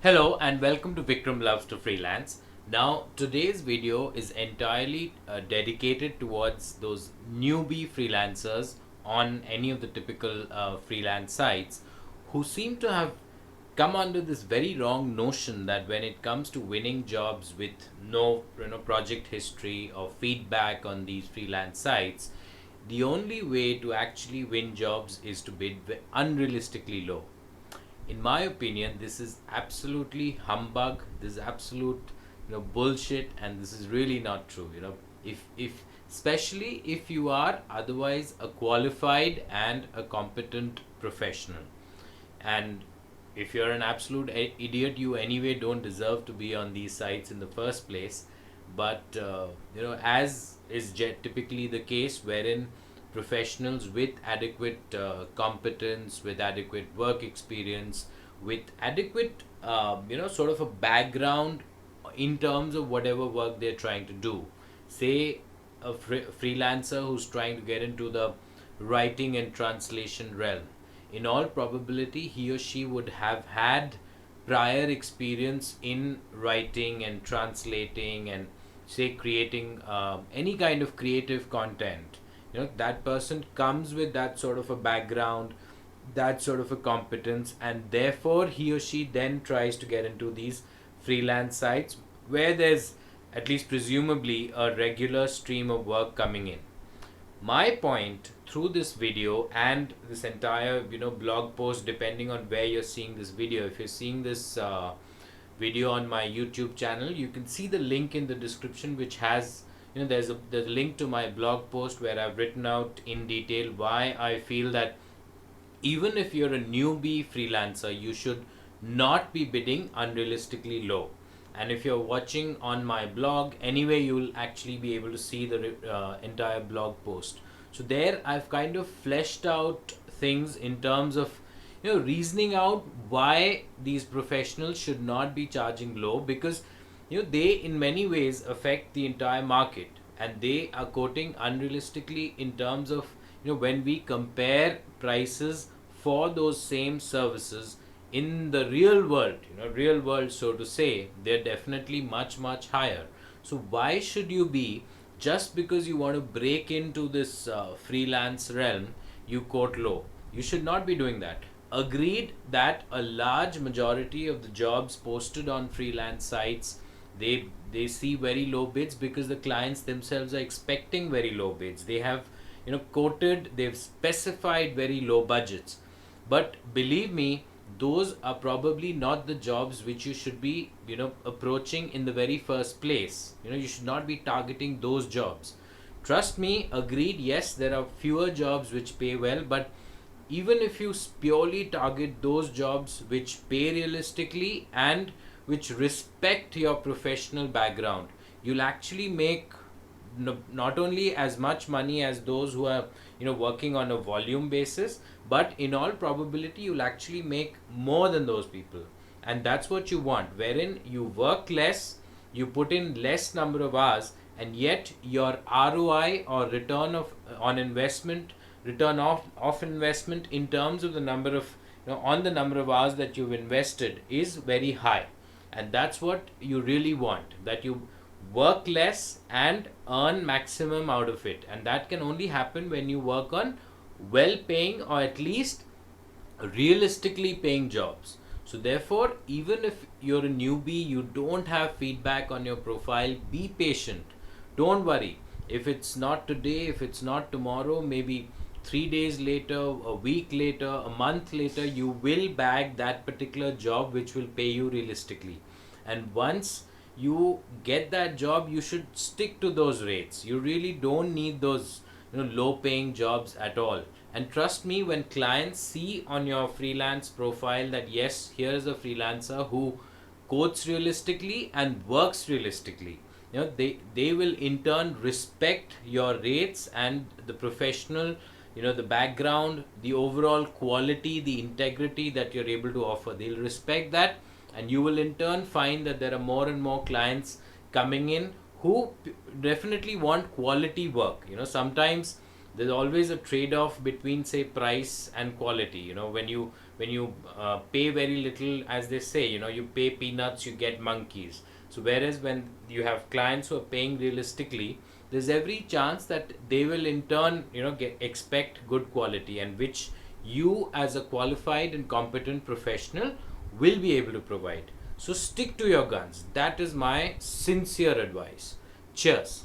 Hello and welcome to Vikram Loves to Freelance. Now, today's video is entirely dedicated towards those newbie freelancers on any of the typical freelance sites who seem to have come under this very wrong notion that when it comes to winning jobs with no project history or feedback on these freelance sites, the only way to actually win jobs is to bid unrealistically low. In my opinion, this is absolutely humbug. This is absolute bullshit, and this is really not true. If especially if you are otherwise a qualified and a competent professional, and if you're an absolute idiot, you anyway don't deserve to be on these sites in the first place. But as is typically the case, wherein professionals with adequate competence, with adequate work experience, with adequate sort of a background in terms of whatever work they're trying to do. Say a freelancer who's trying to get into the writing and translation realm. In all probability, he or she would have had prior experience in writing and translating and say creating any kind of creative content. That person comes with that sort of a background, that sort of a competence, and therefore he or she then tries to get into these freelance sites where there's at least presumably a regular stream of work coming in. My point through this video and this entire blog post, depending on where you're seeing this video, if you're seeing this video on my YouTube channel, you can see the link in the description which has there's a link to my blog post where I've written out in detail why I feel that even if you're a newbie freelancer, you should not be bidding unrealistically low. And if you're watching on my blog, anyway, you'll actually be able to see the entire blog post. So there I've kind of fleshed out things in terms of reasoning out why these professionals should not be charging low, because they in many ways affect the entire market, and they are quoting unrealistically in terms of when we compare prices for those same services in the real world, so to say, they're definitely much higher. So why should you be, just because you want to break into this freelance realm, you quote low? You should not be doing that. Agreed that a large majority of the jobs posted on freelance sites, they see very low bids because the clients themselves are expecting very low bids. They have quoted, they've specified very low budgets. But believe me, those are probably not the jobs which you should be approaching in the very first place. You should not be targeting those jobs. Trust me, agreed, yes, there are fewer jobs which pay well, but even if you purely target those jobs which pay realistically and which respect your professional background, you'll actually make not only as much money as those who are working on a volume basis, but in all probability you'll actually make more than those people. And that's what you want, wherein you work less, you put in less number of hours, and yet your ROI, or return of on investment, return of investment in terms of the number of on the number of hours that you've invested, is very high. And that's what you really want, that you work less and earn maximum out of it. And that can only happen when you work on well paying, or at least realistically paying jobs. So therefore, even if you're a newbie, you don't have feedback on your profile, be patient. Don't worry. If it's not today, if it's not tomorrow, maybe 3 days later, a week later, a month later, you will bag that particular job which will pay you realistically. And once you get that job, you should stick to those rates. You really don't need those low paying jobs at all. And trust me, when clients see on your freelance profile that yes, here's a freelancer who quotes realistically and works realistically, they will in turn respect your rates and the professional, the background, the overall quality, the integrity that you're able to offer. They'll respect that, and you will in turn find that there are more and more clients coming in who definitely want quality work. Sometimes there's always a trade-off between, say, price and quality. When you when you pay very little, as they say, you pay peanuts, you get monkeys. So whereas when you have clients who are paying realistically, there's every chance that they will in turn expect good quality, and which you as a qualified and competent professional will be able to provide. So stick to your guns. That is my sincere advice. Cheers.